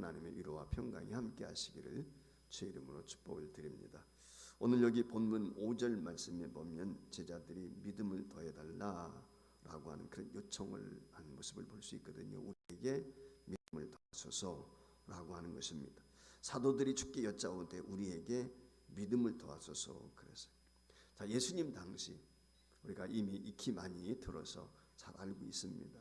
하나님의 위로와 평강이 함께 하시기를 주의 이름으로 축복을 드립니다. 오늘 여기 본문 5절 말씀에 보면 제자들이 믿음을 더해달라라고 하는 그런 요청을 한 모습을 볼 수 있거든요. 우리에게 믿음을 더하소서라고 하는 것입니다. 사도들이 주께 여짜오되 우리에게 믿음을 더하소서 그랬어요. 자, 예수님 당시 우리가 이미 익히 많이 들어서 잘 알고 있습니다.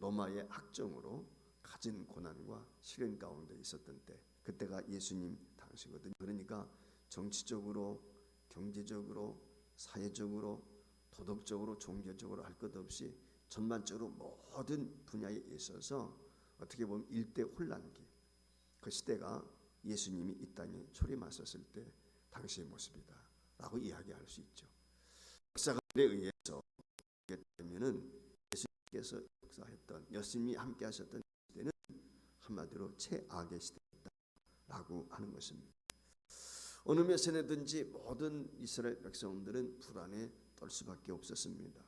로마의 학정으로 가진 고난과 시련 가운데 있었던 때, 그때가 예수님 당시거든요. 그러니까 정치적으로, 경제적으로, 사회적으로, 도덕적으로, 종교적으로 할 것 없이 전반적으로 모든 분야에 있어서 어떻게 보면 일대 혼란기, 그 시대가 예수님이 이 땅에 초림하셨을 때 당시의 모습이다라고 이야기할 수 있죠. 역사관에 의해서 되면은 예수님께서 역사했던, 예수님이 함께하셨던 시대는 한마디로 최악의 시대였다라고 하는 것입니다. 어느 몇 세내든지 모든 이스라엘 백성들은 불안에 떨 수밖에 없었습니다.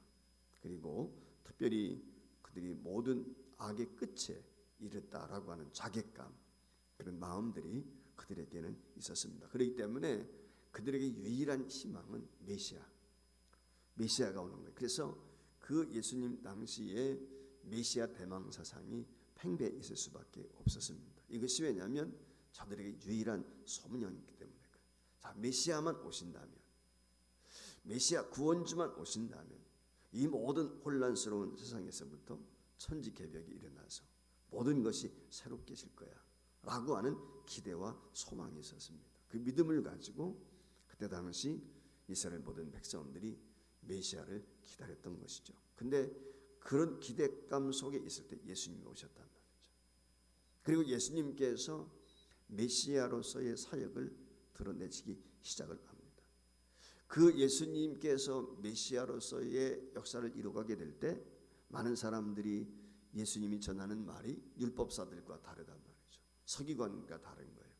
그리고 특별히 그들이 모든 악의 끝에 이르렀다라고 하는 자괴감, 그런 마음들이 그들에게는 있었습니다. 그렇기 때문에 그들에게 유일한 희망은 메시아가 오는 거예요. 그래서 그 예수님 당시에 메시아 대망 사상이 팽배해 있을 수밖에 없었습니다. 이것이 왜냐하면 저들에게 유일한 소명이기 때문에. 자, 메시아만 오신다면, 메시아 구원주만 오신다면 이 모든 혼란스러운 세상에서부터 천지개벽이 일어나서 모든 것이 새롭게질 거야 라고 하는 기대와 소망이 있었습니다. 그 믿음을 가지고 그때 당시 이스라엘 모든 백성들이 메시아를 기다렸던 것이죠. 근데 그런 기대감 속에 있을 때 예수님이 오셨단 말이죠. 그리고 예수님께서 메시아로서의 사역을 드러내시기 시작을 합니다. 그 예수님께서 메시아로서의 역사를 이루어가게 될 때 많은 사람들이 예수님이 전하는 말이 율법사들과 다르단 말이죠. 서기관과 다른 거예요.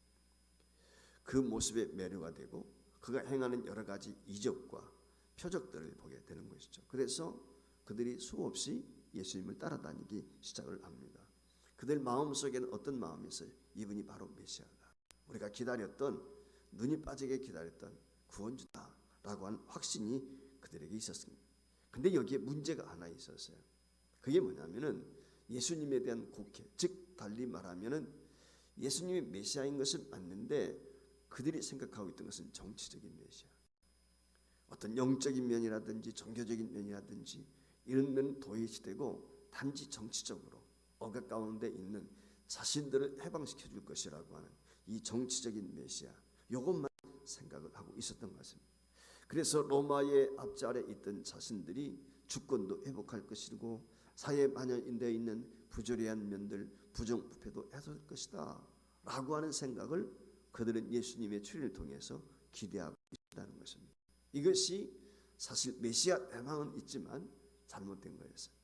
그 모습에 매료가 되고 그가 행하는 여러 가지 이적과 표적들을 보게 되는 것이죠. 그래서 그들이 수없이 예수님을 따라다니기 시작을 합니다. 그들 마음속에는 어떤 마음이 있어요? 이분이 바로 메시아다. 우리가 기다렸던, 눈이 빠지게 기다렸던 구원주다라고 하는 확신이 그들에게 있었습니다. 근데 여기에 문제가 하나 있었어요. 그게 뭐냐면은 예수님에 대한 곡해, 즉 달리 말하면은 예수님이 메시아인 것은 맞는데 그들이 생각하고 있던 것은 정치적인 메시아, 어떤 영적인 면이라든지 종교적인 면이라든지 이런 면은 도외시되고 단지 정치적으로 억압 가운데 있는 자신들을 해방시켜 줄 것이라고 하는 이 정치적인 메시아, 이것만 생각을 하고 있었던 것입니다. 그래서 로마의 앞자리에 있던 자신들이 주권도 회복할 것이고 사회에 반영되어 있는 부조리한 면들, 부정부패도 해소될 것이다 라고 하는 생각을 그들은 예수님의 출현을 통해서 기대하고 있다는 것입니다. 이것이 사실 메시아 대망은 있지만 잘못된 거였어요.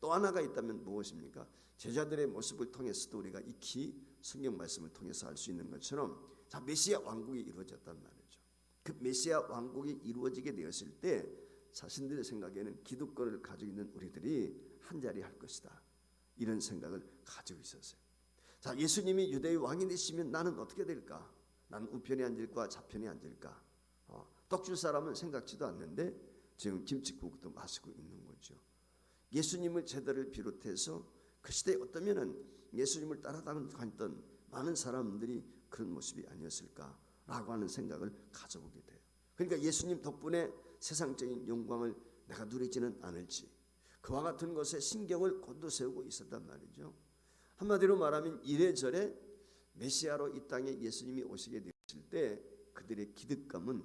또 하나가 있다면 무엇입니까? 제자들의 모습을 통해서도 우리가 익히 성경 말씀을 통해서 알 수 있는 것처럼, 자, 메시아 왕국이 이루어졌단 말이죠. 그 메시아 왕국이 이루어지게 되었을 때 자신들의 생각에는 기득권을 가지고 있는 우리들이 한자리 할 것이다, 이런 생각을 가지고 있었어요. 자, 예수님이 유대의 왕이 되시면 나는 어떻게 될까? 나는 우편에 앉을까 좌편에 앉을까? 떡 줄 사람은 생각지도 않는데 지금 김치국도 마시고 있는 거죠. 예수님을 제자를 비롯해서 그 시대에 어떠면은 예수님을 따라다녔던 많은 사람들이 그런 모습이 아니었을까라고 하는 생각을 가져보게 돼요. 그러니까 예수님 덕분에 세상적인 영광을 내가 누리지는 않을지 그와 같은 것에 신경을 곤두세우고 있었단 말이죠. 한마디로 말하면 이래저래 메시아로 이 땅에 예수님이 오시게 되었을 때 그들의 기대감은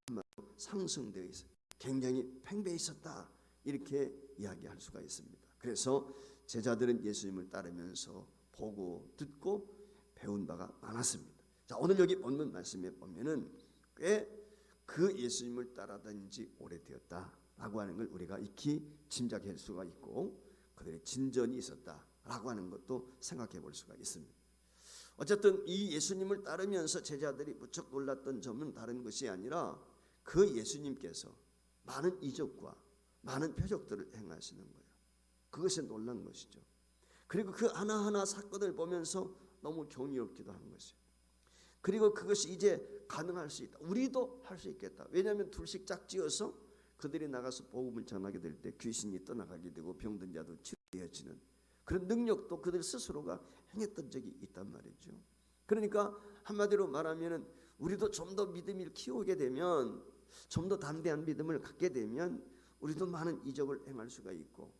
한마디로 상승되어 있어요. 굉장히 팽배해 있었다, 이렇게 이야기할 수가 있습니다. 그래서 제자들은 예수님을 따르면서 보고 듣고 배운 바가 많았습니다. 자, 오늘 여기 본문 말씀에 보면은 꽤 그 예수님을 따라다닌 지 오래되었다라고 하는 걸 우리가 익히 짐작할 수가 있고 그들의 진전이 있었다라고 하는 것도 생각해 볼 수가 있습니다. 어쨌든 이 예수님을 따르면서 제자들이 무척 놀랐던 점은 다른 것이 아니라 그 예수님께서 많은 이적과 많은 표적들을 행하시는 거예요. 그것이 놀란 것이죠. 그리고 그 하나하나 사건을 보면서 너무 경이롭기도 한 것이에요. 그리고 그것이 이제 가능할 수 있다. 우리도 할 수 있겠다. 왜냐하면 둘씩 짝지어서 그들이 나가서 복음을 전하게 될 때 귀신이 떠나가게 되고 병든 자도 치료되어지는 그런 능력도 그들 스스로가 행했던 적이 있단 말이죠. 그러니까 한마디로 말하면 우리도 좀 더 믿음을 키우게 되면, 좀 더 담대한 믿음을 갖게 되면 우리도 많은 이적을 행할 수가 있고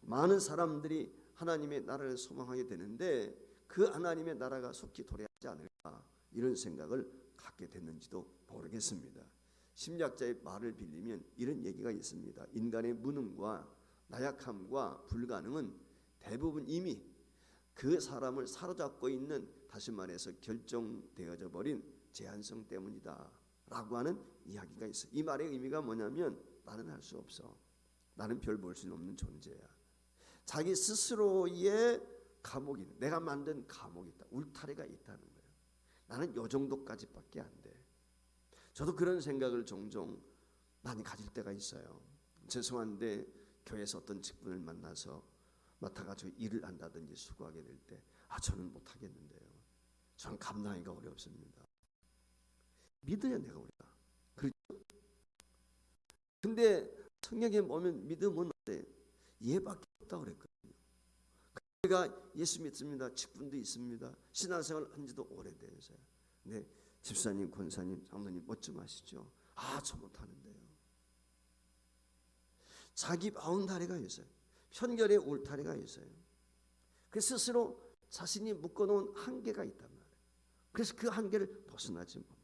많은 사람들이 하나님의 나라를 소망하게 되는데 그 하나님의 나라가 속히 도래하지 않을까, 이런 생각을 갖게 됐는지도 모르겠습니다. 심리학자의 말을 빌리면 이런 얘기가 있습니다. 인간의 무능과 나약함과 불가능은 대부분 이미 그 사람을 사로잡고 있는, 다시 말해서 결정되어져 버린 제한성 때문이다 라고 하는 이야기가 있어요. 이 말의 의미가 뭐냐면 나는 할 수 없어. 나는 별 볼 수 없는 존재야. 자기 스스로의 감옥이, 내가 만든 감옥이 있다. 울타리가 있다는 거예요. 나는 요 정도까지밖에 안 돼. 저도 그런 생각을 종종 많이 가질 때가 있어요. 죄송한데 교회에서 어떤 직분을 만나서 맡아가지고 일을 한다든지 수고하게 될 때 저는 못하겠는데요. 저는 감당하기가 어렵습니다. 믿어야 내가 우리가. 그렇죠? 근데 성경에 보면 믿음은 어때? 예밖에 없다고 그랬거든요. 제가 예수 믿습니다. 직분도 있습니다. 신앙생활 한 지도 오래돼서요. 네, 집사님, 권사님, 장로님 뭐 좀 하시죠? 저 못하는데요. 자기 바운다리가 있어요. 편견의 울타리가 있어요. 그 스스로 자신이 묶어놓은 한계가 있단 말이에요. 그래서 그 한계를 벗어나지 못하는.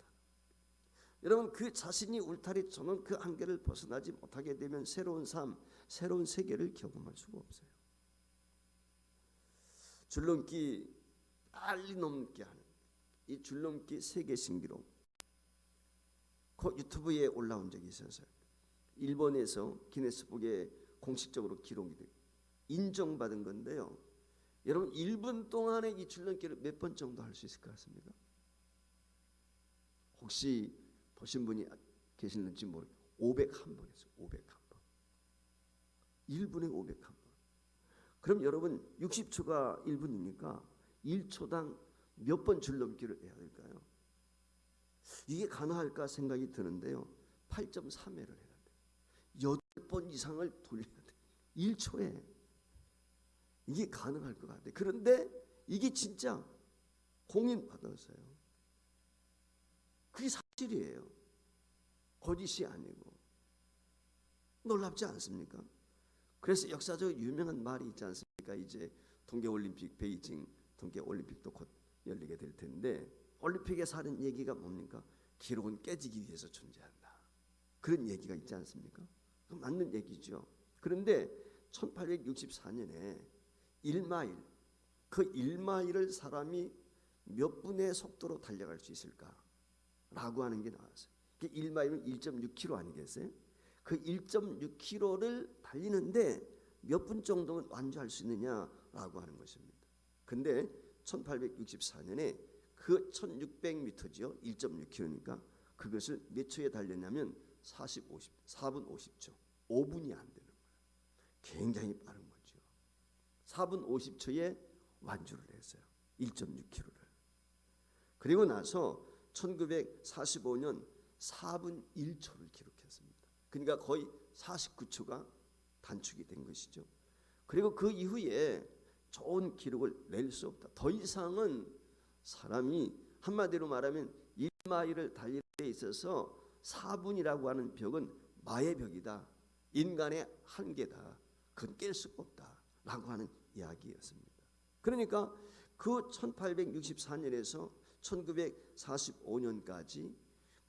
여러분, 그 자신이 울타리 쳐놓은 그 한계를 벗어나지 못하게 되면 새로운 삶, 새로운 세계를 경험할 수가 없어요. 줄넘기 빨리 넘게 하는 이 줄넘기 세계 신기록, 그 유튜브에 올라온 적이 있어서요. 일본에서 기네스북에 공식적으로 기록이 되고 인정받은 건데요. 여러분, 1분 동안에 이 줄넘기를 몇 번 정도 할 수 있을 것 같습니까? 혹시 보신 분이 계시는지 모르겠어요. 501번 했어요. 501번. 1분에 501번. 그럼 여러분 60초가 1분이니까 1초당 몇 번 줄넘기를 해야 될까요? 이게 가능할까 생각이 드는데요. 8.3회를 해야 돼요. 8번 이상을 돌려야 돼요. 1초에. 이게 가능할 것 같아요. 그런데 이게 진짜 공인받았어요. 그게 사실이에요. 거짓이 아니고. 놀랍지 않습니까? 그래서 역사적으로 유명한 말이 있지 않습니까? 이제 동계올림픽 베이징 동계올림픽도 곧 열리게 될 텐데 올림픽에서 하는 얘기가 뭡니까? 기록은 깨지기 위해서 존재한다. 그런 얘기가 있지 않습니까? 맞는 얘기죠. 그런데 1864년에 1마일, 그 1마일을 사람이 몇 분의 속도로 달려갈 수 있을까라고 하는 게 나왔어요. 1마일은 1.6km 아니겠어요? 그 1.6km를 달리는데 몇 분 정도는 완주할 수 있느냐라고 하는 것입니다. 근데 1864년에 그 1600m죠. 1.6km니까 그것을 몇 초에 달렸냐면 4분 50초. 5분이 안 되는 거예요. 굉장히 빠른 거죠. 4분 50초에 완주를 했어요. 1.6km를. 그리고 나서 1945년 4분 1초를 기록했습니다. 그러니까 거의 49초가 단축이 된 것이죠. 그리고 그 이후에 좋은 기록을 낼 수 없다. 더 이상은 사람이 한마디로 말하면 1마일을 달리는 데 있어서 4분이라고 하는 벽은 마의 벽이다. 인간의 한계다. 그건 깰 수가 없다라고 하는 이야기였습니다. 그러니까 그 1864년에서 1945년까지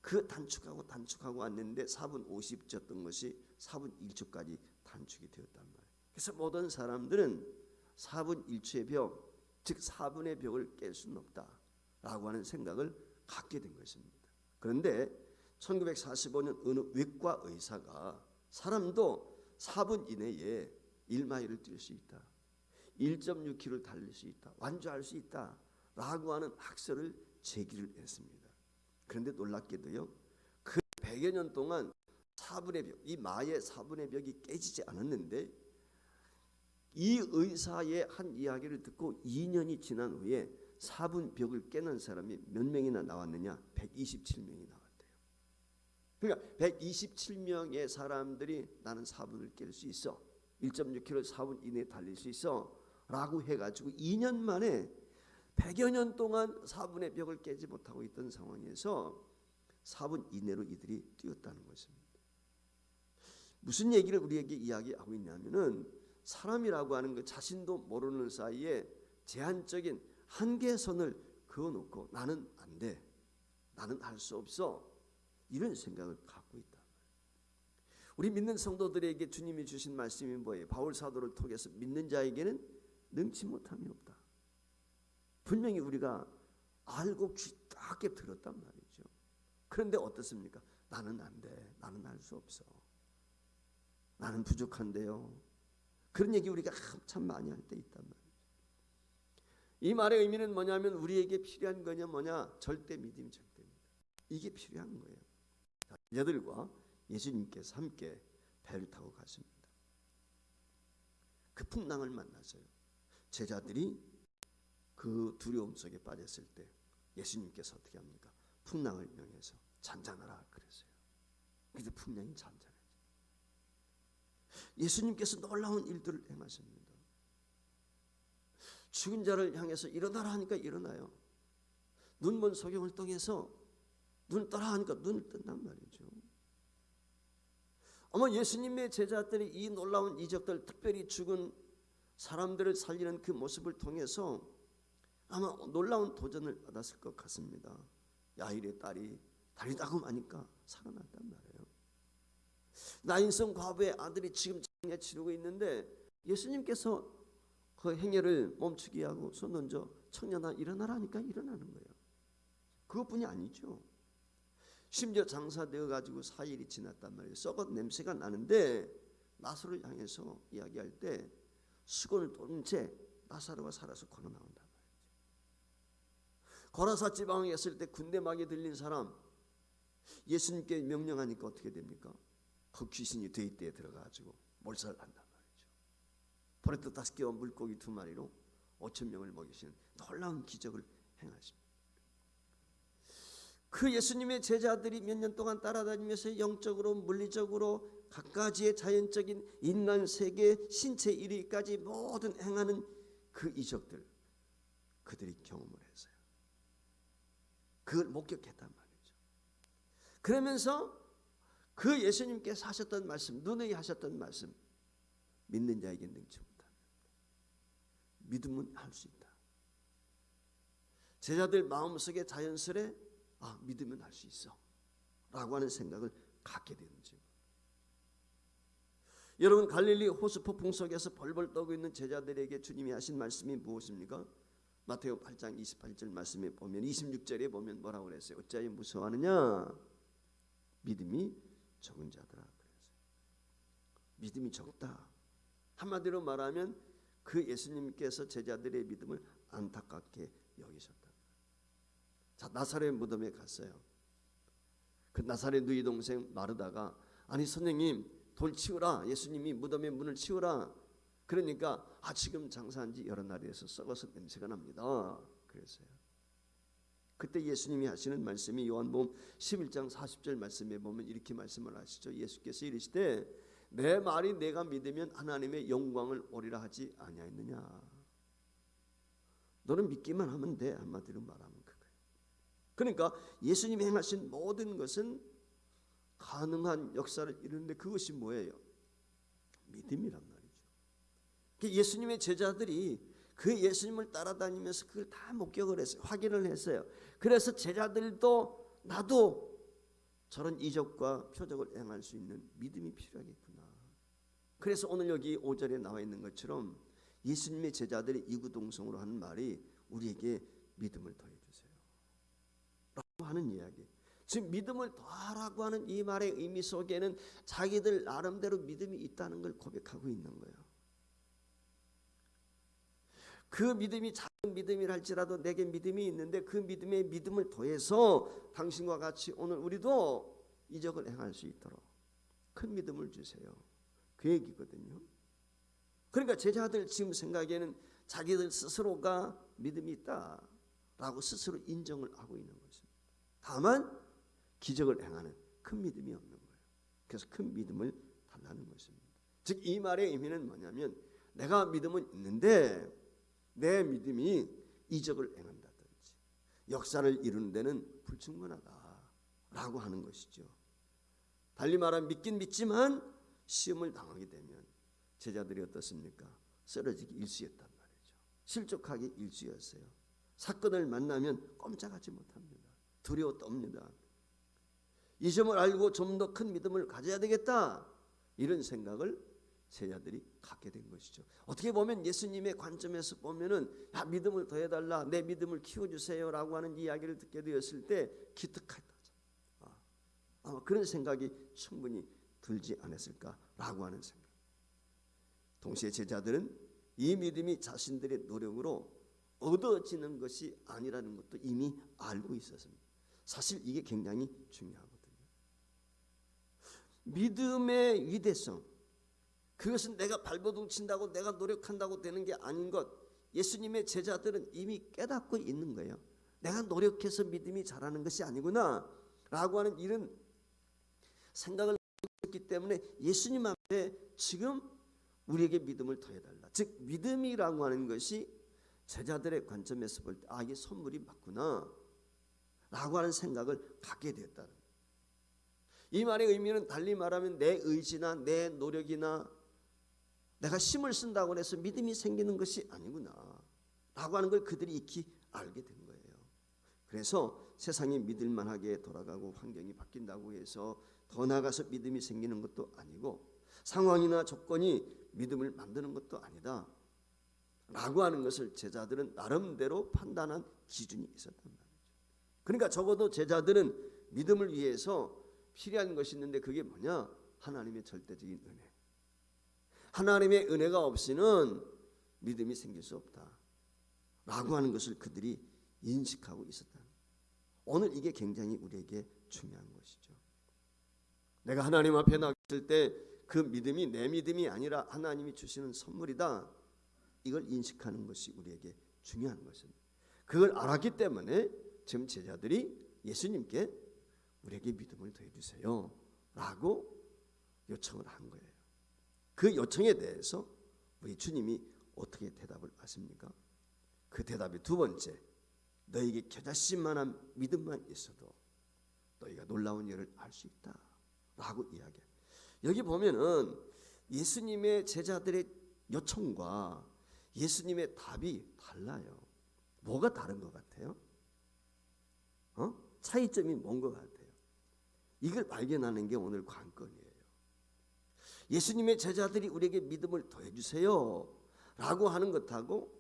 그 단축하고 왔는데 4분 50초였던 것이 4분 1초까지 단축이 되었단 말이에요. 그래서 모든 사람들은 4분 1초의 벽, 즉 4분의 벽을 깰 수는 없다라고 하는 생각을 갖게 된 것입니다. 그런데 1945년 어느 외과 의사가 사람도 4분 이내에 1마일을 뛸 수 있다, 1.6km를 달릴 수 있다, 완주할 수 있다라고 하는 학설을 제기를 했습니다. 그런데 놀랍게도요, 그 100여 년 동안 4분의 벽, 이 마의 4분의 벽이 깨지지 않았는데 이 의사의 한 이야기를 듣고 2년이 지난 후에 사분 벽을 깨는 사람이 몇 명이나 나왔느냐? 127명이 나왔대요. 그러니까 127명의 사람들이 나는 사분을 깰 수 있어, 1.6km 4분 이내에 달릴 수 있어 라고 해가지고 2년 만에 100여 년 동안 4분의 벽을 깨지 못하고 있던 상황에서 4분 이내로 이들이 뛰었다는 것입니다. 무슨 얘기를 우리에게 이야기하고 있냐면은 사람이라고 하는 것 자신도 모르는 사이에 제한적인 한계선을 그어놓고 나는 안 돼, 나는 할 수 없어, 이런 생각을 갖고 있다. 우리 믿는 성도들에게 주님이 주신 말씀이 뭐예요? 바울 사도를 통해서 믿는 자에게는 능치 못함이 없다. 분명히 우리가 알고 귀 딱 들었단 말이죠. 그런데 어떻습니까? 나는 안 돼, 나는 할 수 없어, 나는 부족한데요. 그런 얘기 우리가 참 많이 할 때 있단 말이죠. 이 말의 의미는 뭐냐면 우리에게 필요한 거냐 뭐냐? 절대 믿음, 절대 믿음. 이게 필요한 거예요. 제자들과 예수님께서 함께 배를 타고 갔습니다. 그 풍랑을 만났어요. 제자들이 그 두려움 속에 빠졌을 때 예수님께서 어떻게 합니까? 풍랑을 명해서 잔잔하라 그랬어요. 그래서 풍랑이 잔잔해요. 예수님께서 놀라운 일들을 행하십니다. 죽은 자를 향해서 일어나라 하니까 일어나요. 눈먼 소경을 통해서 눈을 떠라 하니까 눈을 뜬단 말이죠. 아마 예수님의 제자들이 이 놀라운 이적들, 특별히 죽은 사람들을 살리는 그 모습을 통해서 아마 놀라운 도전을 받았을 것 같습니다. 야일의 딸이 다리다금 하니까 살아났단 말이에요. 나인성 과부의 아들이 지금 장례 치르고 있는데 예수님께서 그 행위를 멈추게 하고 손 얹어 청년아 일어나라 하니까 일어나는 거예요. 그것뿐이 아니죠. 심지어 장사되어 가지고 4일이 지났단 말이에요. 썩은 냄새가 나는데 나사로를 향해서 이야기할 때 수건을 떠는 채 나사로가 살아서 걸어 나온단 말이죠. 고라사 지방에 있을 때 군대막이 들린 사람 예수님께 명령하니까 어떻게 됩니까? 그 귀신이 돼지떼에 들어가가지고 몰살을 한단 말이죠. 포레트 5개와 물고기 2마리로 5,000명을 먹이시는 놀라운 기적을 행하십니다. 그 예수님의 제자들이 몇 년 동안 따라다니면서 영적으로 물리적으로 각가지의 자연적인 인간 세계 신체 이르기까지 모든 행하는 그 이적들 그들이 경험을 했어요. 그걸 목격했단 말이죠. 그러면서 그 예수님께서 하셨던 말씀, 누누이 하셨던 말씀, 믿는 자에게 능치 못합니다. 믿음은 할 수 있다. 제자들 마음속에 자연스레 믿으면 할 수 있어 라고 하는 생각을 갖게 되는지. 여러분 갈릴리 호수 폭풍 속에서 벌벌 떠고 있는 제자들에게 주님이 하신 말씀이 무엇입니까? 마태오 8장 28절 말씀에 보면 26절에 보면 뭐라고 그랬어요? 어찌하여 무서워하느냐? 믿음이 적은 자들아 그랬어요. 믿음이 적다. 한마디로 말하면 그 예수님께서 제자들의 믿음을 안타깝게 여기셨다. 자, 나사렛 무덤에 갔어요. 그 나사렛 누이 동생 마르다가 아니 선생님 돌 치우라, 예수님이 무덤의 문을 치우라. 그러니까 지금 장사한 지 여러 날이 돼서 썩어서 냄새가 납니다. 그랬어요. 그때 예수님이 하시는 말씀이 요한복음 11장 40절 말씀에 보면 이렇게 말씀을 하시죠. 예수께서 이르시되 내 말이 내가 믿으면 하나님의 영광을 오리라 하지 아니하였느냐. 너는 믿기만 하면 돼. 한마디로 말하면 그거예요. 그러니까 예수님이 행하신 모든 것은 가능한 역사를 이루는데 그것이 뭐예요? 믿음이란 말이죠. 예수님의 제자들이 그 예수님을 따라다니면서 그걸 다 목격을 했어요. 확인을 했어요. 그래서 제자들도 나도 저런 이적과 표적을 행할 수 있는 믿음이 필요하겠구나. 그래서 오늘 여기 5절에 나와 있는 것처럼 예수님의 제자들이 이구동성으로 하는 말이 우리에게 믿음을 더해주세요 라고 하는 이야기. 지금 믿음을 더하라고 하는 이 말의 의미 속에는 자기들 나름대로 믿음이 있다는 걸 고백하고 있는 거예요. 그 믿음이 작은 믿음이라 할지라도 내게 믿음이 있는데 그 믿음에 믿음을 더해서 당신과 같이 오늘 우리도 이적을 행할 수 있도록 큰 믿음을 주세요. 그 얘기거든요. 그러니까 제자들 지금 생각에는 자기들 스스로가 믿음이 있다. 라고 스스로 인정을 하고 있는 것입니다. 다만 기적을 행하는 큰 믿음이 없는 거예요. 그래서 큰 믿음을 달라는 것입니다. 즉 이 말의 의미는 뭐냐면 내가 믿음은 있는데 내 믿음이 이적을 행한다든지 역사를 이루는 데는 불충분하다라고 하는 것이죠. 달리 말하면 믿긴 믿지만 시험을 당하게 되면 제자들이 어떻습니까? 쓰러지기 일쑤였단 말이죠. 실족하기 일쑤였어요. 사건을 만나면 꼼짝하지 못합니다. 두려워 떱니다. 이 점을 알고 좀 더 큰 믿음을 가져야 되겠다, 이런 생각을 제자들이 갖게 된 것이죠. 어떻게 보면 예수님의 관점에서 보면은 야, 믿음을 더해달라, 내 믿음을 키워주세요라고 하는 이야기를 듣게 되었을 때 기특하다. 아마 그런 생각이 충분히 들지 않았을까라고 하는 생각. 동시에 제자들은 이 믿음이 자신들의 노력으로 얻어지는 것이 아니라는 것도 이미 알고 있었습니다. 사실 이게 굉장히 중요하거든요. 믿음의 위대성, 그것은 내가 발버둥 친다고 내가 노력한다고 되는 게 아닌 것, 예수님의 제자들은 이미 깨닫고 있는 거예요. 내가 노력해서 믿음이 자라는 것이 아니구나 라고 하는 이런 생각을 했기 때문에 예수님 앞에 지금 우리에게 믿음을 더해달라, 즉 믿음이라고 하는 것이 제자들의 관점에서 볼 때 아, 이게 선물이 맞구나 라고 하는 생각을 갖게 되었다는 거예요. 이 말의 의미는 달리 말하면 내 의지나 내 노력이나 내가 힘을 쓴다고 해서 믿음이 생기는 것이 아니구나 라고 하는 걸 그들이 익히 알게 된 거예요. 그래서 세상이 믿을만하게 돌아가고 환경이 바뀐다고 해서 더 나아가서 믿음이 생기는 것도 아니고 상황이나 조건이 믿음을 만드는 것도 아니다 라고 하는 것을 제자들은 나름대로 판단한 기준이 있었단 말이죠. 그러니까 적어도 제자들은 믿음을 위해서 필요한 것이 있는데 그게 뭐냐? 하나님의 절대적인 은혜. 하나님의 은혜가 없이는 믿음이 생길 수 없다 라고 하는 것을 그들이 인식하고 있었다. 오늘 이게 굉장히 우리에게 중요한 것이죠. 내가 하나님 앞에 나갔을 때 그 믿음이 내 믿음이 아니라 하나님이 주시는 선물이다, 이걸 인식하는 것이 우리에게 중요한 것입니다. 그걸 알았기 때문에 지금 제자들이 예수님께 우리에게 믿음을 더해주세요 라고 요청을 한 거예요. 그 요청에 대해서 우리 주님이 어떻게 대답을 하십니까? 그 대답이 두 번째, 너에게 겨자씨만한 믿음만 있어도 너희가 놀라운 일을 할 수 있다 라고 이야기해요. 여기 보면은 예수님의 제자들의 요청과 예수님의 답이 달라요. 뭐가 다른 것 같아요? 차이점이 뭔 것 같아요? 이걸 발견하는 게 오늘 관건이에요. 예수님의 제자들이 우리에게 믿음을 더해주세요 라고 하는 것하고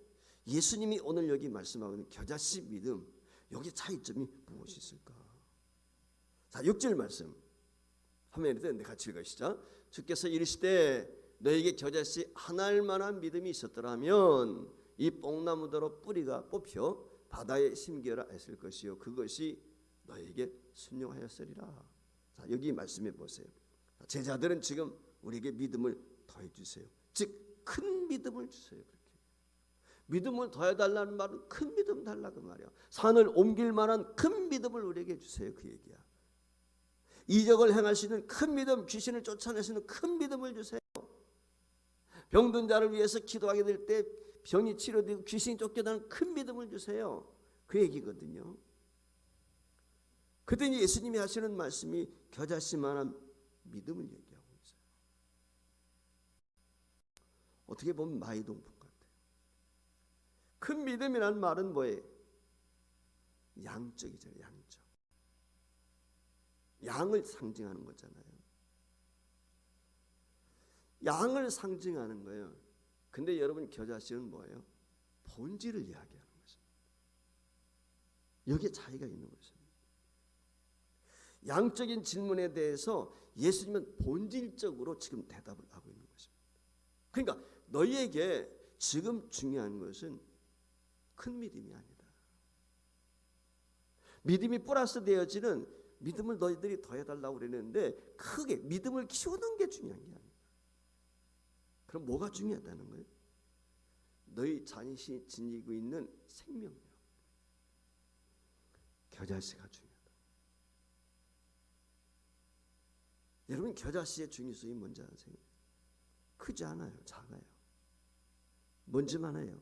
예수님이 오늘 여기 말씀하고 있는 겨자씨 믿음, 여기 차이점이 무엇이 있을까? 자, 6절 말씀 화면에 같이 읽으시죠. 주께서 이르시되 너에게 겨자씨 한 알만한 믿음이 있었더라면 이 뽕나무더러 뿌리가 뽑혀 바다에 심겨라 했을 것이요 그것이 너에게 순종하였으리라. 자, 여기 말씀해 보세요. 제자들은 지금 우리에게 믿음을 더해 주세요. 즉 큰 믿음을 주세요. 그렇게 믿음을 더해달라는 말은 큰 믿음 달라 그 말이야. 산을 옮길 만한 큰 믿음을 우리에게 주세요, 그 얘기야. 이적을 행할 수 있는 큰 믿음, 귀신을 쫓아낼 수 있는 큰 믿음을 주세요. 병든 자를 위해서 기도하게 될 때 병이 치료되고 귀신이 쫓겨나는 큰 믿음을 주세요, 그 얘기거든요. 그랬더니 예수님이 하시는 말씀이 겨자씨만한 믿음을 얘기하고 있어요. 어떻게 보면 마이동풍 같아요. 큰 믿음이란 말은 뭐예요? 양적이잖아요. 양적. 양을 상징하는 거잖아요. 양을 상징하는 거예요. 근데 여러분 겨자씨는 뭐예요? 본질을 이야기하는 것입니다. 여기에 차이가 있는 것입니다. 양적인 질문에 대해서 예수님은 본질적으로 지금 대답을 하고 있는 것입니다. 그러니까 너희에게 지금 중요한 것은 큰 믿음이 아니다. 믿음이 플러스 되어지는 믿음을 너희들이 더해달라고 그랬는데 크게 믿음을 키우는 게 중요한 게 아니다. 그럼 뭐가 중요하다는 거예요? 너희 자신이 지니고 있는 생명력, 겨자씨가 중요하다. 여러분 겨자씨의 중요성이 뭔지 아세요? 크지 않아요. 작아요. 뭔지만 해요.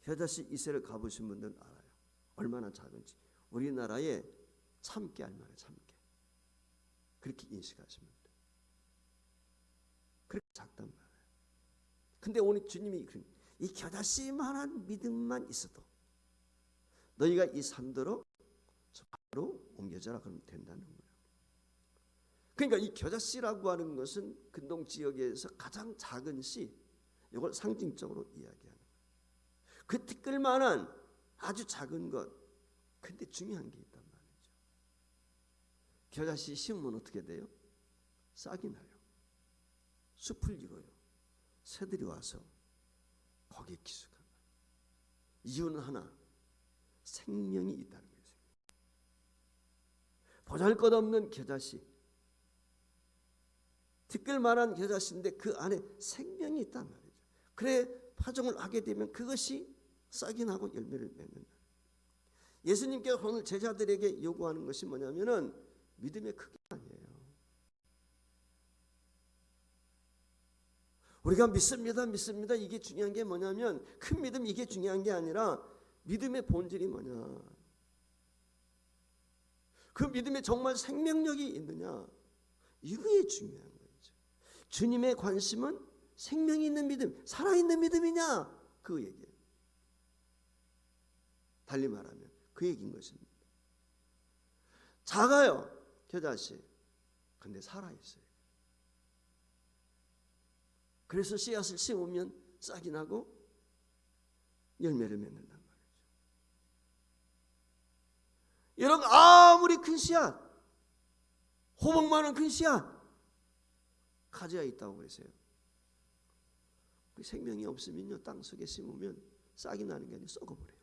겨자씨 이세를 가보신 분들은 알아요. 얼마나 작은지. 우리나라에 참깨 알만해. 참깨. 그렇게 인식하시면 돼요. 그렇게 작단 말이에요. 근데 오늘 주님이 이 겨자씨만한 믿음만 있어도 너희가 이 산더러 바로 옮겨져라 그러면 된다는 거예요. 그러니까 이 겨자씨라고 하는 것은 근동 지역에서 가장 작은 씨, 이걸 상징적으로 이야기하는 거예요. 그 티끌만한 아주 작은 것, 근데 중요한 게 있단 말이죠. 겨자씨 심으면 어떻게 돼요? 싹이 나요. 숲을 이뤄요. 새들이 와서 거기에 기숙한다. 이유는 하나, 생명이 있다는 거예요. 보잘것없는 겨자씨, 티끌만한 겨자씨인데 그 안에 생명이 있단 말이죠. 그래 파종을 하게 되면 그것이 싹이 나고 열매를 맺는다. 예수님께서 오늘 제자들에게 요구하는 것이 뭐냐면은 믿음의 크기 아니에요. 우리가 믿습니다 이게 중요한 게 뭐냐면 큰 믿음 이게 중요한 게 아니라 믿음의 본질이 뭐냐, 그 믿음에 정말 생명력이 있느냐, 이게 중요한 거죠. 주님의 관심은 생명이 있는 믿음, 살아있는 믿음이냐, 그 얘기예요. 달리 말하면 그 얘기인 것입니다. 작아요 겨자씨, 근데 살아있어요. 그래서 씨앗을 심으면 싹이 나고 열매를 맺는단 말이죠. 여러분 아무리 큰 씨앗, 호박만한 큰 씨앗 가지가 있다고 그러세요. 그 생명이 없으면요, 땅 속에 심으면 싹이 나는 게 아니라 썩어버려요.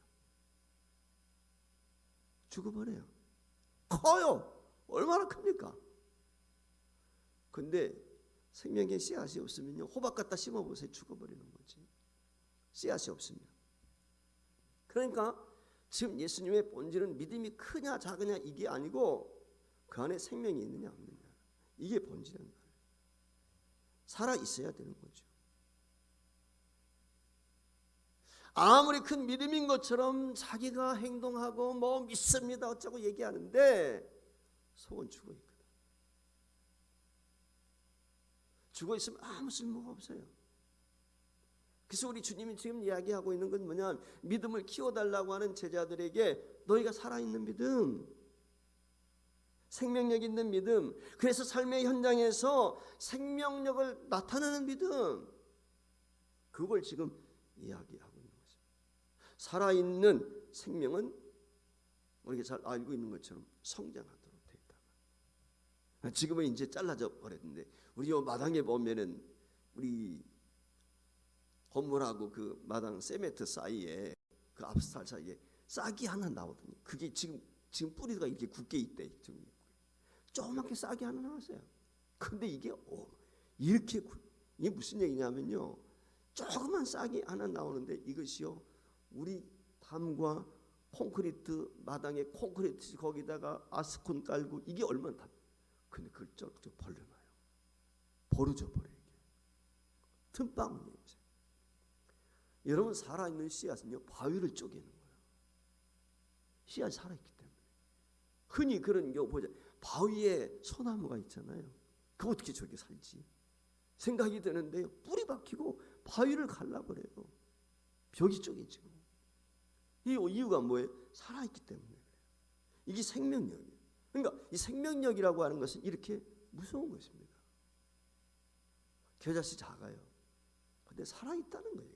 죽어버려요. 커요. 얼마나 큽니까? 근데 생명의 씨앗이 없으면요, 호박 갖다 심어보세요. 죽어버리는 거지. 씨앗이 없으면. 그러니까 지금 예수님의 본질은 믿음이 크냐 작으냐 이게 아니고 그 안에 생명이 있느냐 없느냐, 이게 본질인 거예요. 살아 있어야 되는 거죠. 아무리 큰 믿음인 것처럼 자기가 행동하고 뭐 믿습니다 어쩌고 얘기하는데 속은 죽어 있거든. 죽어 있으면 아무 쓸모가 없어요. 그래서 우리 주님이 지금 이야기하고 있는 건 뭐냐, 믿음을 키워달라고 하는 제자들에게 너희가 살아있는 믿음, 생명력 있는 믿음, 그래서 삶의 현장에서 생명력을 나타내는 믿음, 그걸 지금 이야기하고 있는 거죠. 살아있는 생명은 우리가 잘 알고 있는 것처럼 성장하도록 되어 있다. 지금은 이제 잘라져 버렸는데 우리 요 마당에 보면은 우리 건물하고 그 마당 세멘트 사이에 그 앞스탈 사이에 싹이 하나 나오더니 그게 지금 뿌리가 이렇게 굳게 있대. 조그맣게 싹이 하나 나왔어요. 근데 이게 이렇게 이게 무슨 얘기냐면요, 조그만 싹이 하나 나오는데 이것이요, 우리 담과 콘크리트 마당에 콘크리트 거기다가 아스콘 깔고 이게 얼마나 다. 근데 그걸 쩍쩍 벌려놔요. 버려져 버려. 이게 틈바구니예요. 여러분 살아있는 씨앗은요, 바위를 쪼개는 거예요. 씨앗이 살아있기 때문에. 흔히 그런 경우 보자. 바위에 소나무가 있잖아요. 그 어떻게 저렇게 살지 생각이 드는데요, 뿌리 박히고 바위를 갈라버려요. 벽이 쪼개지고. 이 이유가 뭐예요? 살아있기 때문에. 이게 생명력이에요. 그러니까 이 생명력이라고 하는 것은 이렇게 무서운 것입니다. 겨자씨 작아요. 근데 살아있다는 거예요.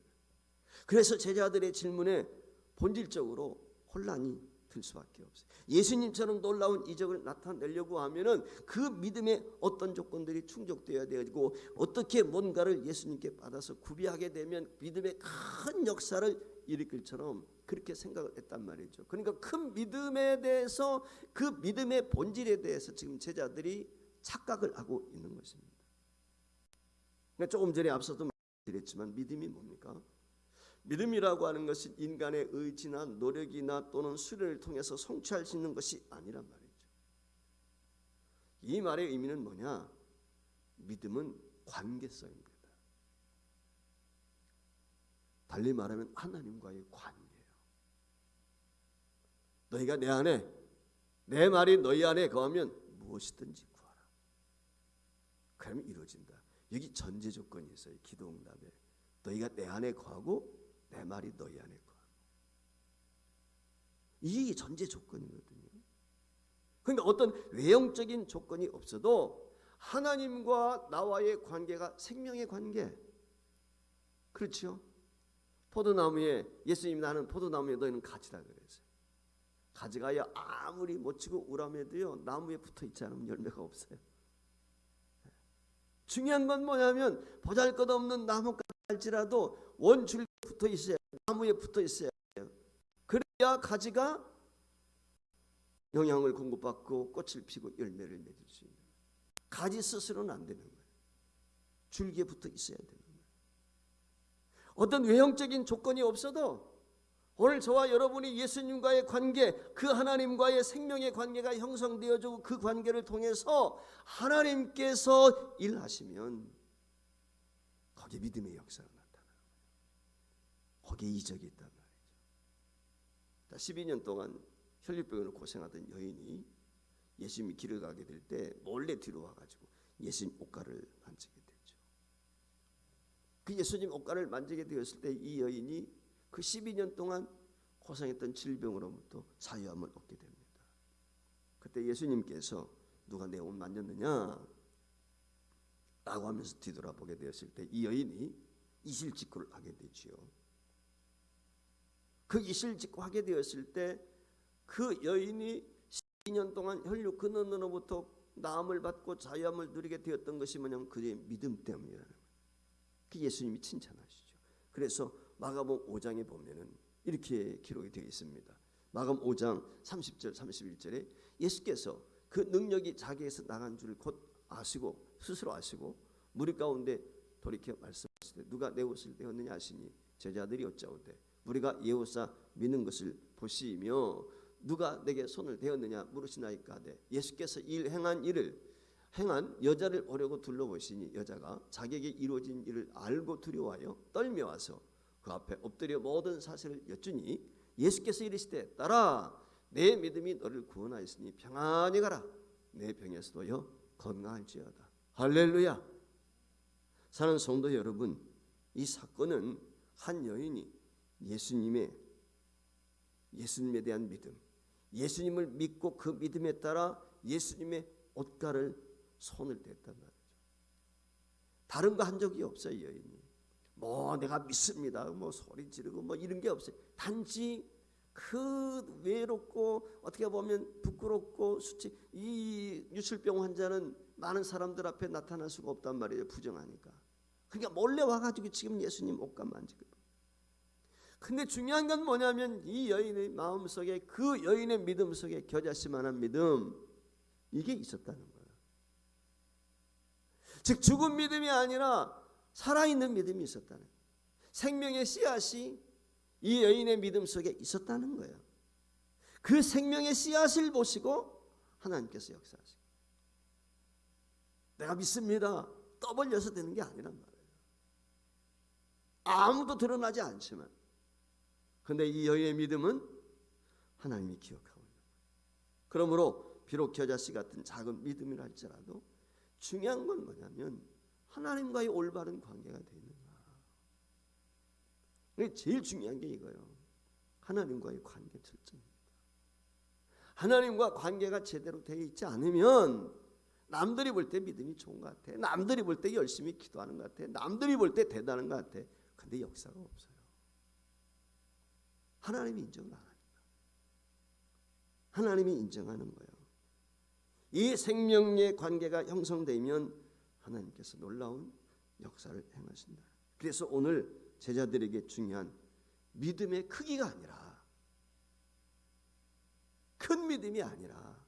그래서 제자들의 질문에 본질적으로 혼란이 들 수밖에 없어요. 예수님처럼 놀라운 이적을 나타내려고 하면은 그 믿음의 어떤 조건들이 충족되어야 되고, 어떻게 뭔가를 예수님께 받아서 구비하게 되면 믿음의 큰 역사를 일으킬 처럼 그렇게 생각을 했단 말이죠. 그러니까 큰 믿음에 대해서, 그 믿음의 본질에 대해서 지금 제자들이 착각을 하고 있는 것입니다. 그러니까 조금 전에 앞서도 말씀드렸지만 믿음이 뭡니까? 믿음이라고 하는 것은 인간의 의지나 노력이나 또는 수련을 통해서 성취할 수 있는 것이 아니란 말이죠. 이 말의 의미는 뭐냐? 믿음은 관계성입니다. 달리 말하면 하나님과의 관계예요. 너희가 내 안에, 내 말이 너희 안에 거하면 무엇이든지 구하라. 그러면 이루어진다. 여기 전제 조건이 있어요. 기도 응답에. 너희가 내 안에 거하고 내 말이 너희 안에 거하고. 이게 전제 조건이거든요. 그러니까 어떤 외형적인 조건이 없어도 하나님과 나와의 관계가 생명의 관계. 그렇죠? 포도나무에, 예수님이 나는 포도나무에 너희는 가지라 그랬어요. 가지가야 아무리 못치고 우람해도요 나무에 붙어 있지 않으면 열매가 없어요. 중요한 건 뭐냐면 보잘것없는 나무까지 할지라도 원줄에 붙어 있어야, 나무에 붙어 있어야 해요. 그래야 가지가 영양을 공급받고 꽃을 피고 열매를 맺을 수 있는. 가지 스스로는 안 되는 거예요. 줄기에 붙어 있어야 되는 거예요. 어떤 외형적인 조건이 없어도 오늘 저와 여러분이 예수님과의 관계, 그 하나님과의 생명의 관계가 형성되어지고 그 관계를 통해서 하나님께서 일하시면 거기에 믿음의 역사가 나타나는 거예요. 거기에 이적이 있단 말이죠. 12년 동안 혈류병으로 고생하던 여인이 예수님이 길을 가게 될 때 몰래 뒤로 와가지고 예수님 옷가를 만지게 되죠. 그 예수님 옷가를 만지게 되었을 때 이 여인이 그 12년 동안 고생했던 질병으로부터 자유함을 얻게 됩니다. 그때 예수님께서 누가 내 옷 만졌느냐 라고 하면서 뒤돌아보게 되었을 때 이 여인이 이실직고를 하게 되지요. 그 이실직고 하게 되었을 때 그 여인이 12년 동안 혈류 근원으로부터 나음을 받고 자유함을 누리게 되었던 것이 뭐냐면 그의 믿음 때문이라는 거예요. 그 예수님이 칭찬하시죠. 그래서 마가복음 5장에 보면은 이렇게 기록이 되어 있습니다. 마가복음 5장 30절 31절에 예수께서 그 능력이 자기에서 나간 줄을 곧 아시고 스스로 아시고 무리 가운데 돌이켜 말씀하시되 누가 내 옷을 떼었느냐 하시니 제자들이 여짜오되 우리가 예호사 믿는 것을 보시며 누가 내게 손을 대었느냐 물으시나이까 하되 예수께서 행한 여자를 보려고 둘러보시니 여자가 자기에게 이루어진 일을 알고 두려워하여 떨며 와서 그 앞에 엎드려 모든 사실을 여쭈니 예수께서 이르시되 딸아 내 믿음이 너를 구원하였으니 평안히 가라 내 병에서도요 건강할지어다. 할렐루야. 사랑하는 성도 여러분, 이 사건은 한 여인이 예수님에 대한 믿음, 예수님을 믿고 그 믿음에 따라 예수님의 옷가를 손을 댔단 말이죠. 다른 거 한 적이 없어요. 여인이 뭐 내가 믿습니다 뭐 소리 지르고 뭐 이런 게 없어요. 단지 그 외롭고 어떻게 보면 부끄럽고 이 유출병 환자는 많은 사람들 앞에 나타날 수가 없단 말이에요. 부정하니까. 그러니까 몰래 와가지고 지금 예수님 옷감 만지고. 근데 중요한 건 뭐냐면 이 여인의 마음속에 그 여인의 믿음 속에 겨자씨만한 믿음 이게 있었다는 거예요. 즉 죽은 믿음이 아니라 살아있는 믿음이 있었다는 거예요. 생명의 씨앗이 이 여인의 믿음 속에 있었다는 거예요. 그 생명의 씨앗을 보시고 하나님께서 역사하시고 내가 믿습니다 떠벌려서 되는 게 아니란 말이에요. 아무도 드러나지 않지만 그런데 이 여인의 믿음은 하나님이 기억하고 있는 거예요. 그러므로 비록 겨자씨 같은 작은 믿음이라 할지라도 중요한 건 뭐냐면 하나님과의 올바른 관계가 되어 있는가. 제일 중요한 게 이거예요. 하나님과의 관계 철저입니다. 하나님과 관계가 제대로 되어 있지 않으면 남들이 볼 때 믿음이 좋은 것 같아. 남들이 볼 때 열심히 기도하는 것 같아. 남들이 볼 때 대단한 것 같아. 근데 역사가 없어요. 하나님이 인정을 안 하니까. 하나님이 인정하는 거예요. 이 생명의 관계가 형성되면 하나님께서 놀라운 역사를 행하신다. 그래서 오늘 제자들에게 중요한 믿음의 크기가 아니라 큰 믿음이 아니라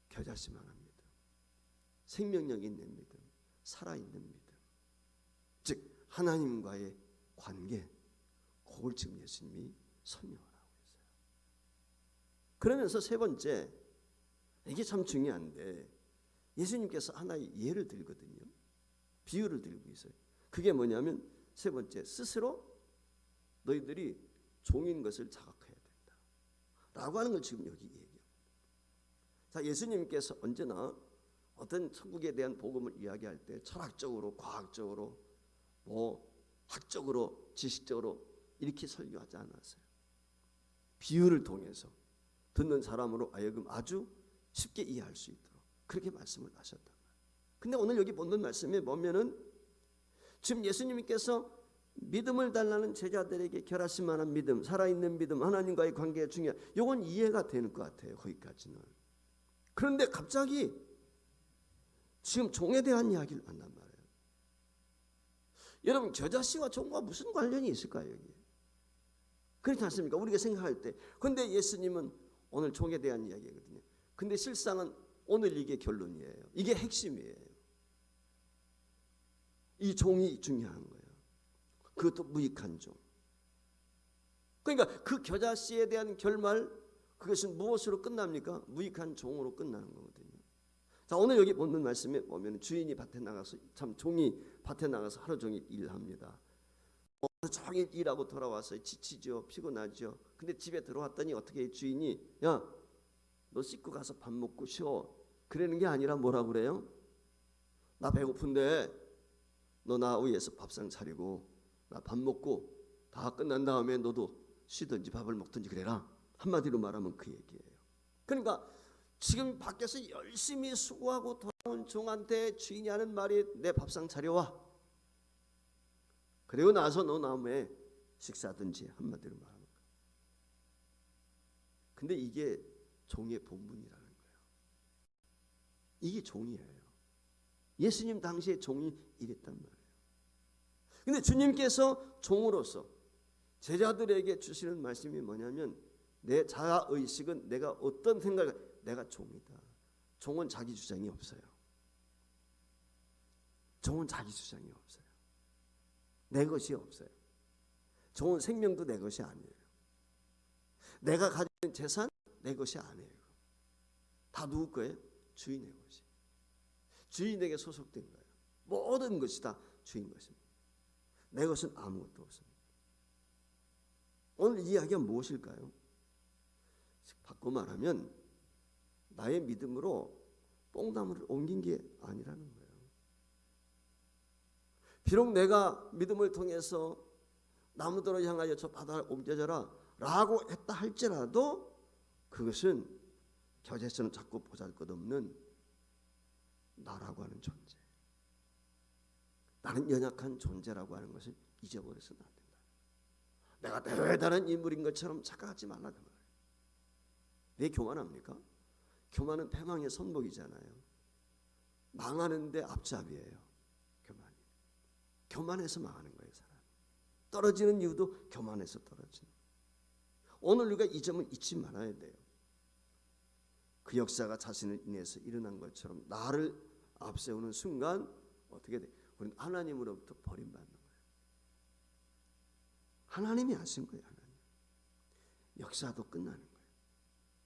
겨자씨만한 믿음, 생명력 있는 믿음, 살아있는 믿음, 즉 하나님과의 관계, 그걸 지금 예수님이 설명을 하고 있어요. 그러면서 세 번째, 이게 참 중요한데 예수님께서 하나의 예를 들거든요. 비유를 들고 있어요. 그게 뭐냐면 세 번째, 스스로 너희들이 종인 것을 자각해야 된다 라고 하는 걸 지금 여기 얘기합니다. 자, 예수님께서 언제나 어떤 천국에 대한 복음을 이야기할 때 철학적으로, 과학적으로, 학적으로, 지식적으로 이렇게 설교하지 않았어요. 비유를 통해서 듣는 사람으로 하여금 아주 쉽게 이해할 수 있도록 그렇게 말씀을 하셨단 말이에요. 근데 오늘 여기 본문 말씀에 보면은 지금 예수님께서 믿음을 달라는 제자들에게 결하실 만한 믿음, 살아있는 믿음, 하나님과의 관계가 중요한, 이건 이해가 되는 것 같아요. 거기까지는. 그런데 갑자기 지금 종에 대한 이야기를 한단 말이에요. 여러분, 겨자씨와 종과 무슨 관련이 있을까요? 여기? 그렇지 않습니까? 우리가 생각할 때. 근데 예수님은 오늘 종에 대한 이야기거든요. 근데 실상은 오늘 이게 결론이에요. 이게 핵심이에요. 이 종이 중요한 거예요. 그것도 무익한 종. 그러니까 그 겨자씨에 대한 결말, 그것은 무엇으로 끝납니까? 무익한 종으로 끝나는 거거든요. 자, 오늘 여기 본문 말씀에 보면 주인이 밭에 나가서, 참 종이 밭에 나가서 하루 종일 일합니다. 하루 종일 일하고 돌아와서 지치죠, 피곤하죠. 근데 집에 들어왔더니 어떻게 해? 주인이, 야, 너 씻고 가서 밥 먹고 쉬어. 그러는 게 아니라 뭐라 그래요? 나 배고픈데 너 나 위해서 밥상 차리고 나 밥 먹고 다 끝난 다음에 너도 쉬든지 밥을 먹든지 그래라. 한마디로 말하면 그 얘기예요. 그러니까 지금 밖에서 열심히 수고하고 돌아온 종한테 주인이 하는 말이 내 밥상 차려와. 그리고 나서 너 다음에 식사든지, 한마디로 말하는 거예요. 근데 이게 종의 본분이라는 거예요. 이게 종이에요. 예수님 당시에 종이 이랬단 말이에요. 근데 주님께서 종으로서 제자들에게 주시는 말씀이 뭐냐면, 내 자아의식은 내가 어떤 생각을, 내가 종이다. 종은 자기 주장이 없어요. 종은 자기 주장이 없어요. 내 것이 없어요. 종은 생명도 내 것이 아니에요. 내가 가진 재산 내 것이 아니에요. 다 누구 거예요? 주인의 것이. 주인에게 소속된 거예요. 모든 것이 다 주인 것입니다. 내 것은 아무것도 없습니다. 오늘 이야기가 무엇일까요? 바꿔 말하면 나의 믿음으로 뽕나무를 옮긴 게 아니라는 거예요. 비록 내가 믿음을 통해서 나무들을 향하여 저 바다를 옮겨져라 라고 했다 할지라도 그것은 겨자씨는 자꾸 보잘것없는 나라고 하는 존재, 나는 연약한 존재라고 하는 것을 잊어버려서는 안 된다. 내가 대단한 인물인 것처럼 착각하지 말라는 거예요. 왜 교만합니까? 교만은 패망의 선복이잖아요. 망하는데 앞잡이에요. 교만이. 교만해서 망하는 거예요. 사람. 떨어지는 이유도 교만해서 떨어지는 거예요. 오늘 우리가 이 점을 잊지 말아야 돼요. 그 역사가 자신을 인해서 일어난 것처럼 나를 앞세우는 순간 어떻게 돼? 우리는 하나님으로부터 버림받는 거예요. 하나님이 하신 거예요. 하나님. 역사도 끝나는 거예요.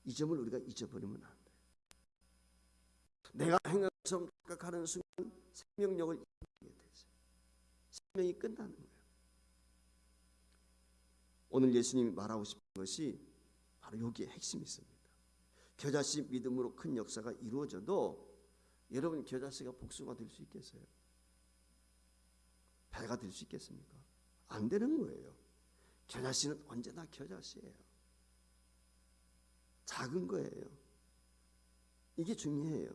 이 점을 우리가 잊어버리면 안 돼요. 내가 행함처럼 착각하는 순간 생명력을 잃게 되죠. 생명이 끝나는 거예요. 오늘 예수님이 말하고 싶은 것이 바로 여기에 핵심이 있습니다. 겨자씨 믿음으로 큰 역사가 이루어져도 여러분 겨자씨가 복수가 될 수 있겠어요? 배가 될 수 있겠습니까? 안 되는 거예요. 겨자씨는 언제나 겨자씨예요. 작은 거예요. 이게 중요해요.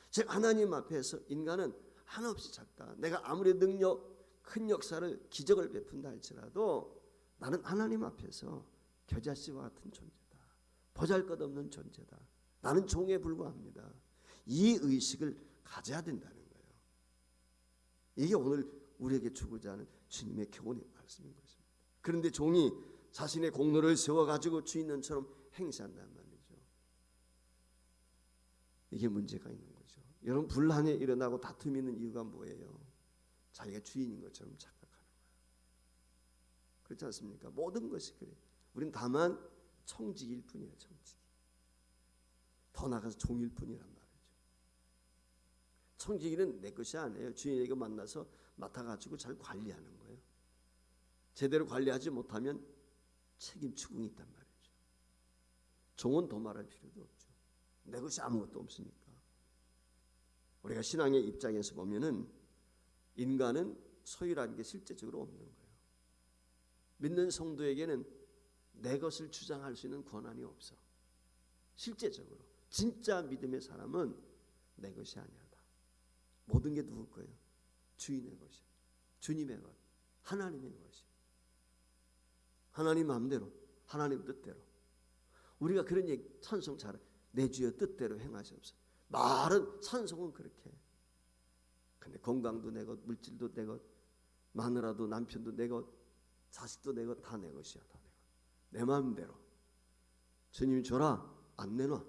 즉 하나님 앞에서 인간은 한없이 작다. 내가 아무리 능력, 큰 역사를, 기적을 베푼다 할지라도 나는 하나님 앞에서 겨자씨와 같은 존재다. 보잘것없는 존재다. 나는 종에 불과합니다. 이 의식을 가져야 된다는 거예요. 이게 오늘 우리에게 주고자 하는 주님의 교훈의 말씀인 것입니다. 그런데 종이 자신의 공로를 세워가지고 주인처럼 행세한단 말이죠. 이게 문제가 있는 거죠. 여러분 분란이 일어나고 다툼이 있는 이유가 뭐예요? 자기가 주인인 것처럼 착각하는 거예요. 그렇지 않습니까? 모든 것이 그래. 우린 다만 청직일 뿐이에요. 청직. 더 나아가서 종일 뿐이란 말이죠. 청지기는 내 것이 아니에요. 주인에게 만나서 맡아가지고 잘 관리하는 거예요. 제대로 관리하지 못하면 책임 추궁이 있단 말이죠. 종은 도말할 필요도 없죠. 내 것이 아무것도 없으니까. 우리가 신앙의 입장에서 보면은 인간은 소유라는 게 실제적으로 없는 거예요. 믿는 성도에게는 내 것을 주장할 수 있는 권한이 없어. 실제적으로 진짜 믿음의 사람은 내 것이 아니야. 모든 게 누구 거예요? 주인의 것이, 주님의 것, 하나님의 것이. 하나님 마음대로, 하나님 뜻대로. 우리가 그런 얘기 찬송 잘해. 내 주의 뜻대로 행하시옵소서. 말은 찬송은 그렇게 해. 근데 건강도 내 것, 물질도 내 것, 마누라도 남편도 내 것, 자식도 내 것, 다 내 것이야. 다 내 것. 내 마음대로. 주님이 줘라, 안 내놔.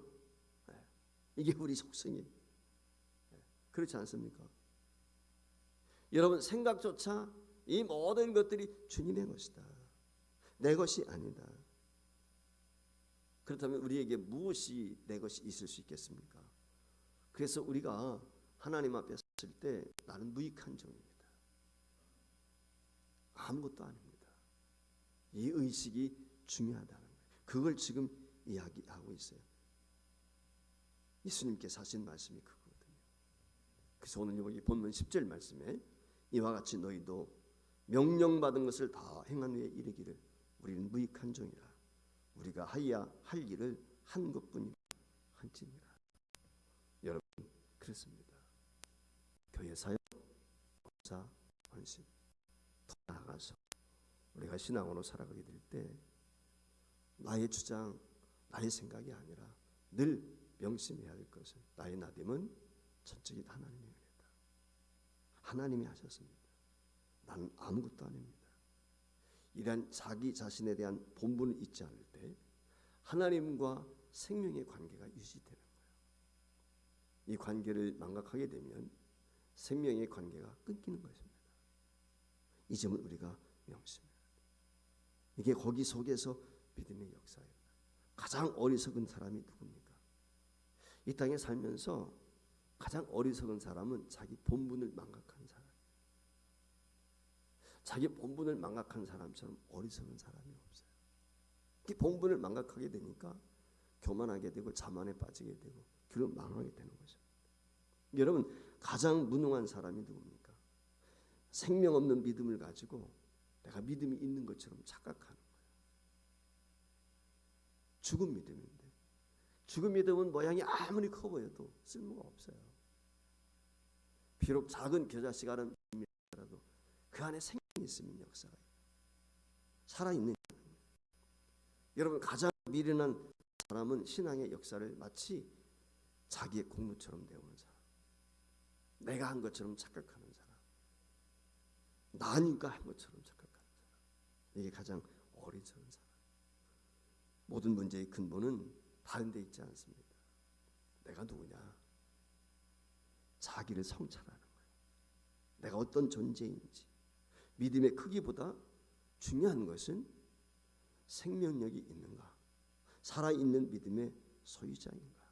이게 우리 속성이에요. 그렇지 않습니까? 여러분 생각조차 이 모든 것들이 주님의 것이다. 내 것이 아니다. 그렇다면 우리에게 무엇이 내 것이 있을 수 있겠습니까? 그래서 우리가 하나님 앞에 섰을 때 나는 무익한 종입니다. 아무것도 아닙니다. 이 의식이 중요하다는 거예요. 그걸 지금 이야기하고 있어요. 예수님께서 하신 말씀이 그거. 그래서 오늘 여기 본문 10절 말씀에 이와 같이 너희도 명령받은 것을 다 행한 후에 이르기를 우리는 무익한 종이라. 우리가 하여야 할 일을 한 것뿐이라 한지니라. 여러분 그렇습니다. 교회 사역, 봉사, 헌신 더 나아가서 우리가 신앙으로 살아가게 될 때 나의 주장, 나의 생각이 아니라 늘 명심해야 할 것은 나의 나됨은 전적이 하나님의 은혜다. 하나님이 하셨습니다. 나는 아무것도 아닙니다. 이러한 자기 자신에 대한 본분을 잊지 않을 때 하나님과 생명의 관계가 유지되는 거예요. 이 관계를 망각하게 되면 생명의 관계가 끊기는 것입니다. 이 점을 우리가 명심해야 돼요. 이게 거기 속에서 믿음의 역사예요. 가장 어리석은 사람이 누굽니까? 이 땅에 살면서 가장 어리석은 사람은 자기 본분을 망각한 사람. 자기 본분을 망각한 사람처럼 어리석은 사람이 없어요. 이 본분을 망각하게 되니까 교만하게 되고 자만에 빠지게 되고 결국 망하게 되는 거죠. 여러분 가장 무능한 사람이 누굽니까? 생명 없는 믿음을 가지고 내가 믿음이 있는 것처럼 착각하는 거예요. 죽은 믿음인데 죽은 믿음은 모양이 아무리 커 보여도 쓸모가 없어요. 비록 작은 겨자씨 같은 믿음이라도 그 안에 생명이 있으면 역사가 살아있는. 여러분 가장 미련한 사람은 신앙의 역사를 마치 자기의 공로처럼 배우는 사람, 내가 한 것처럼 착각하는 사람, 나니까 한 것처럼 착각하는 사람. 이게 가장 어리석은 사람. 모든 문제의 근본은 다른 데 있지 않습니다. 내가 누구냐? 자기를 성찰하는 거예요. 내가 어떤 존재인지. 믿음의 크기보다 중요한 것은 생명력이 있는가, 살아있는 믿음의 소유자인가.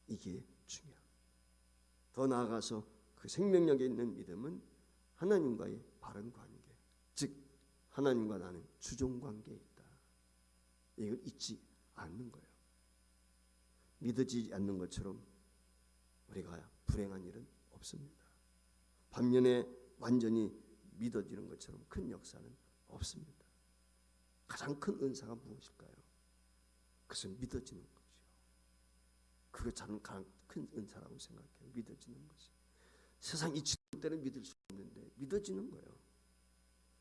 이게 중요합니다. 더 나아가서 그 생명력에 있는 믿음은 하나님과의 바른 관계, 즉 하나님과 나는 주종관계에 있다. 이걸 잊지 않는 거예요. 믿어지지 않는 것처럼 우리가 불행한 일은 없습니다. 반면에 완전히 믿어지는 것처럼 큰 역사는 없습니다. 가장 큰 은사가 무엇일까요? 그것은 믿어지는 거죠. 그게 저는 가장 큰 은사라고 생각해요. 믿어지는 것이. 세상 이 지금 때는 믿을 수 없는데 믿어지는 거예요.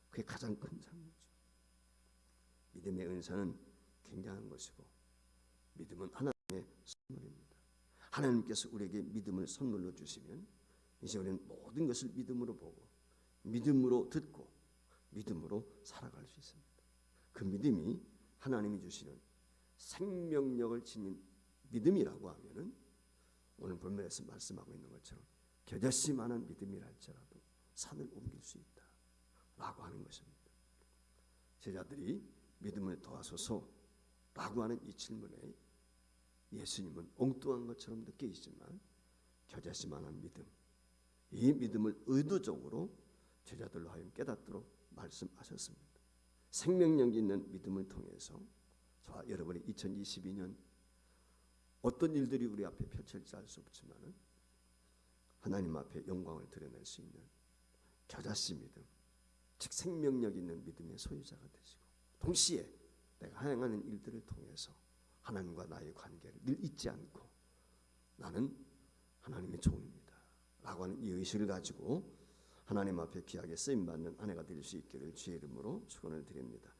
그게 가장 큰 상이죠. 믿음의 은사는 굉장한 것이고 믿음은 하나님의 선물입니다. 하나님께서 우리에게 믿음을 선물로 주시면 이제 우리는 모든 것을 믿음으로 보고 믿음으로 듣고 믿음으로 살아갈 수 있습니다. 그 믿음이 하나님이 주시는 생명력을 지닌 믿음이라고 하면은 오늘 본문에서 말씀하고 있는 것처럼 겨자씨만한 믿음이라 할지라도 산을 옮길 수 있다라고 하는 것입니다. 제자들이 믿음을 도와소서라고 하는 이 질문에 예수님은 엉뚱한 것처럼 느끼지만 겨자씨만한 믿음, 이 믿음을 의도적으로 제자들로 하여금 깨닫도록 말씀하셨습니다. 생명력 있는 믿음을 통해서 저와 여러분의 2022년 어떤 일들이 우리 앞에 펼쳐질지 알 수 없지만 하나님 앞에 영광을 드러낼 수 있는 겨자씨 믿음, 즉 생명력 있는 믿음의 소유자가 되시고 동시에 내가 행하는 일들을 통해서 하나님과 나의 관계를 늘 잊지 않고 나는 하나님의 종입니다 라고 하는 이 의식을 가지고 하나님 앞에 귀하게 쓰임받는 한 해가 될 수 있기를 주의 이름으로 축원을 드립니다.